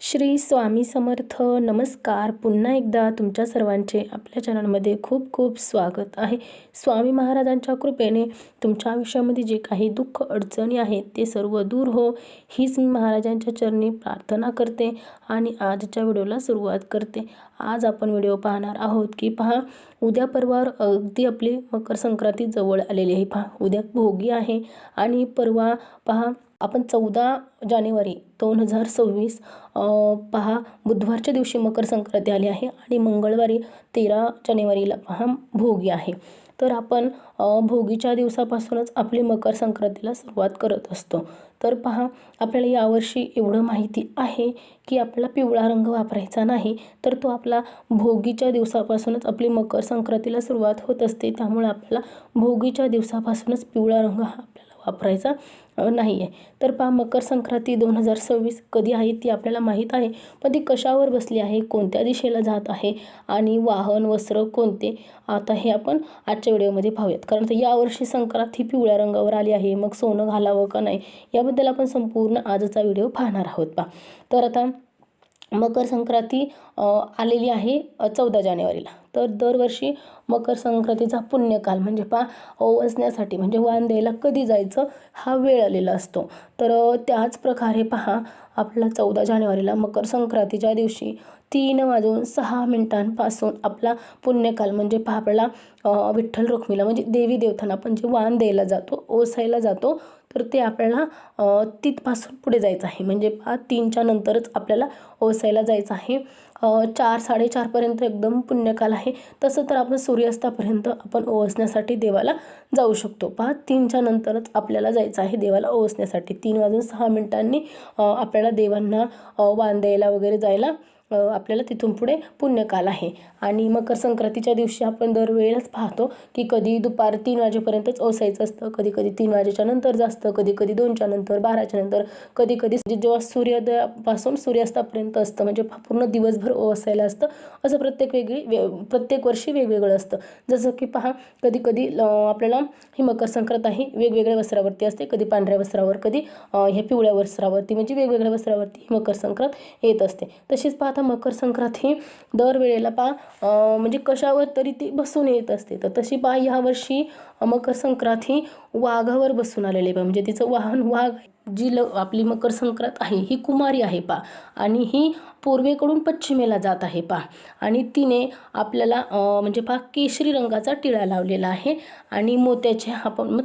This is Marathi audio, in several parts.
श्री स्वामी समर्थ. नमस्कार. पुन्हा एकदा तुमच्या सर्वांचे आपल्या चॅनलमध्ये खूप खूप स्वागत आहे. स्वामी महाराजांच्या कृपेने तुमच्या आयुष्यामध्ये जे काही दुःख अडचणी आहेत ते सर्व दूर हो, हीच मी महाराजांच्या चरणी प्रार्थना करते आणि आजच्या व्हिडिओला सुरुवात करते. आज आपण व्हिडिओ पाहणार आहोत की पहा, उद्या परवा अगदी आपली मकर संक्रांती जवळ आलेली आहे. पहा, उद्या भोगी आहे आणि परवा पहा आपण 14 जानेवारी 2026 पहा बुधवारच्या दिवशी मकर संक्रांती आली आहे आणि मंगळवारी 13 जानेवारीला पहा भोगी आहे. तर आपण भोगीच्या दिवसापासूनच आपली मकर संक्रांतीला सुरुवात करत असतो. तर पहा, आपल्याला यावर्षी एवढं माहिती आहे की आपल्याला पिवळा रंग वापरायचा नाही, तर तो आपला भोगीच्या दिवसापासूनच आपली मकर संक्रांतीला सुरुवात होत असते. त्यामुळे आपल्याला भोगीच्या दिवसापासूनच पिवळा रंग हा आपल्याला वापरायचा नाही आहे. तर पहा, मकर संक्रांती 2026 कधी आहे ती आपल्याला माहीत आहे, पण ती कशावर बसली आहे, कोणत्या दिशेला जात आहे आणि वाहन वस्त्र कोणते, आता हे आपण आजच्या व्हिडिओमध्ये पाहूयात. कारण यावर्षी संक्रांत ही पिवळ्या रंगावर आली आहे, मग सोनं घालावं का नाही याबद्दल आपण संपूर्ण आजचा व्हिडिओ पाहणार आहोत. पहा, तर आता मकर संक्रांती आलेली आहे 14 जानेवारीला. तर दरवर्षी मकर संक्रांतीचा पुण्यकाल म्हणजे पहा ओवाळण्यासाठी म्हणजे वाण द्यायला कधी जायचं हा वेळ आलेला असतो. तर त्याच प्रकारे पहा, आपला 14 जानेवारीला मकर संक्रांतीच्या दिवशी 3:06 आपला पुण्यकाल म्हणजे पहा आपल्याला विठ्ठल रुक्मिणीला म्हणजे देवी देवतांना आपण जे वाण द्यायला जातो, ओसायला जातो, तर ते आपल्याला तिथपासून पुढे जायचं आहे. म्हणजे 3च्या नंतरच आपल्याला ओसायला जायचं आहे. 4-4:30पर्यंत एकदम पुण्यकाल आहे. तसं तर आपण सूर्यास्तापर्यंत आपण ओसण्यासाठी देवाला जाऊ शकतो. 3च्या नंतरच आपल्याला जायचं आहे देवाला ओसण्यासाठी. 3:06 आपल्याला देवांना वाण द्यायला वगैरे जायला आपल्याला तिथून पुढे पुण्यकाल आहे. आणि मकर संक्रांतीच्या दिवशी आपण दरवेळेस पाहतो की कधी दुपार 3 वाजेपर्यंतच ओसायचं असतं, कधी कधी 3 वाजेच्या नंतर जास्त, कधी कधी 2च्या नंतर, 12च्या नंतर, कधी कधी जेव्हा सूर्योदयापासून सूर्यास्तापर्यंत असतं म्हणजे पूर्ण दिवसभर ओसायला असतं. असं प्रत्येक वर्षी वेगवेगळं असतं. जसं की पहा, कधी कधी आपल्याला ही मकर संक्रांत आहे वेगवेगळ्या वस्त्रावरती असते, कधी पांढऱ्या वस्त्रावर, कधी ह्या पिवळ्या वस्त्रावरती, म्हणजे वेगवेगळ्या वस्त्रावरती मकर संक्रांत येत असते. तशीच पाहता मकर संक्रांत ही दरवेळेला म्हणजे कशावर तरी ती बसून येत असते. तर तशी यावर्षी मकर संक्रांत ही वाघावर बसून आलेली आहे. म्हणजे तिचं वाहन वाघ. जी आपली मकर संक्रांत आहे ही कुमारी आहे आणि ही पूर्वेकडून पश्चिमेला जात आहे आणि तिने आपल्याला म्हणजे केशरी रंगाचा टिळा लावलेला आहे आणि मोत्याच्या आपण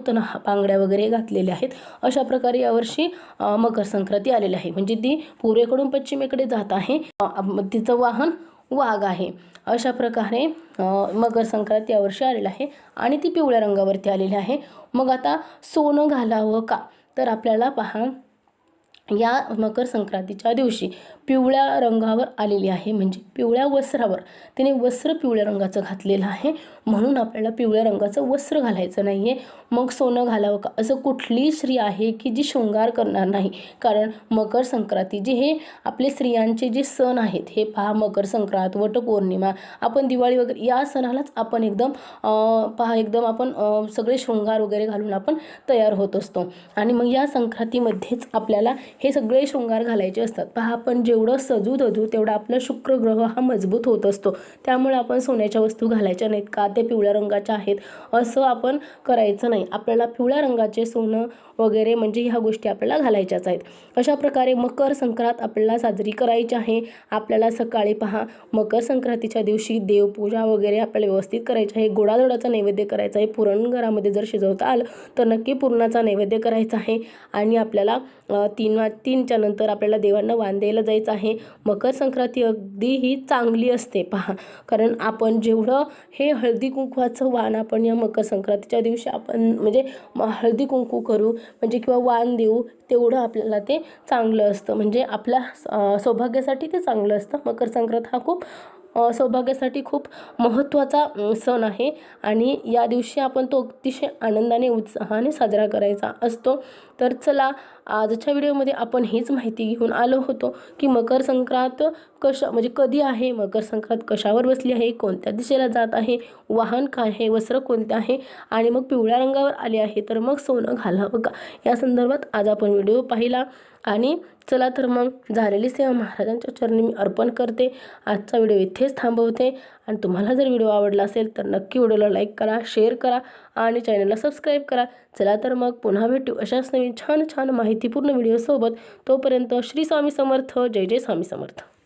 बांगड्या वगैरे घातलेल्या आहेत. अशा प्रकारे यावर्षी मकर संक्रांती आलेली आहे. म्हणजे ती पूर्वेकडून पश्चिमेकडे जात आहे, तिचं वाहन वाघ आहे. अशा प्रकारे मकर संक्रांत यावर्षी आलेलं आहे आणि ती पिवळ्या रंगावरती आलेली आहे. मग आता सोनं घालावं का, तर आपल्याला पहा या मकर संक्रांतीच्या दिवशी पिवळ्या रंगावर आलेली आहे. म्हणजे पिवळ्या वस्त्रावर तिने वस्त्र पिवळ्या रंगाचं घातलेलं आहे, म्हणून आपल्याला पिवळ्या रंगाचं वस्त्र घालायचं नाही आहे. मग सोनं घालावं का, असं कुठली स्त्री आहे की जी शृंगार करणार नाही. कारण मकर संक्रांती जे हे आपले स्त्रियांचे जे सण आहेत हे पहा, मकर संक्रांत, वटपौर्णिमा, आपण दिवाळी वगैरे या सणालाच आपण एकदम आपण सगळे शृंगार वगैरे घालून आपण तयार होत असतो. आणि मग या संक्रांतीमध्येच आपल्याला हे सगळे शृंगार घालायचे असतात. पहा, आपण जेवढं सजू धजू तेवढा आपला शुक्र ग्रह हा मजबूत होत असतो. त्यामुळे आपण सोन्याच्या वस्तू घालायच्या नाहीत का ते पिवळ्या रंगाच्या आहेत असं आपण करायचं नाही. आपल्याला पिवळ्या रंगाचे सोनं वगैरे म्हणजे ह्या गोष्टी आपल्याला घालायच्याच आहेत. अशा प्रकारे मकर संक्रांत आपल्याला साजरी करायची आहे. आपल्याला सकाळी पहा मकर संक्रांतीच्या दिवशी देवपूजा वगैरे आपल्याला व्यवस्थित करायची आहे. गोडाधोडाचा नैवेद्य करायचा आहे. पुरण घरामध्ये जर शिजवता आलं तर नक्की पुरणाचा नैवेद्य करायचा आहे. आणि आपल्याला 3च्या नंतर आपल्याला देवांना वाण द्यायला जायचं आहे. मकर संक्रांती अगदी ही चांगली असते पहा, कारण आपण जेवढं हे हळदी कुंकवाचं वाण आपण या मकर संक्रांतीच्या दिवशी आपण म्हणजे हळदी कुंकू करू म्हणजे किंवा वाण देऊ तेवढं आपल्याला ते चांगलं असतं. म्हणजे आपल्या सौभाग्यासाठी ते चांगलं असतं. मकर संक्रांत हा खूप सौभाग्यासाठी खूप महत्त्वाचा सण आहे आणि या दिवशी आपण तो अतिशय आनंदाने उत्साहाने साजरा करायचा असतो. तर चला, आजच्या व्हिडिओमध्ये आपण हीच माहिती घेऊन आलो होतो की मकर संक्रांत म्हणजे कधी आहे, मकर संक्रांत कशावर बसली आहे, कोणत्या दिशेला जात आहे, वाहन काय आहे, वस्त्र कोणते आहे आणि मग पिवळ्या रंगावर आले आहे तर मग सोनं घालावं का, या संदर्भात आज आपण व्हिडिओ पाहिला. आणि चला तर मग झालेली सेवा महाराजांच्या चरणी मी अर्पण करते. आजचा व्हिडिओ इथेच थांबवते आणि तुम्हाला जर व्हिडिओ आवडला असेल तर नक्की व्हिडिओला लाईक करा, शेअर करा आणि चॅनलला सबस्क्राईब करा. चला तर मग पुन्हा भेटू अशाच नवीन छान छान माहितीपूर्ण व्हिडिओसोबत. तोपर्यंत श्री स्वामी समर्थ. जय जय स्वामी समर्थ.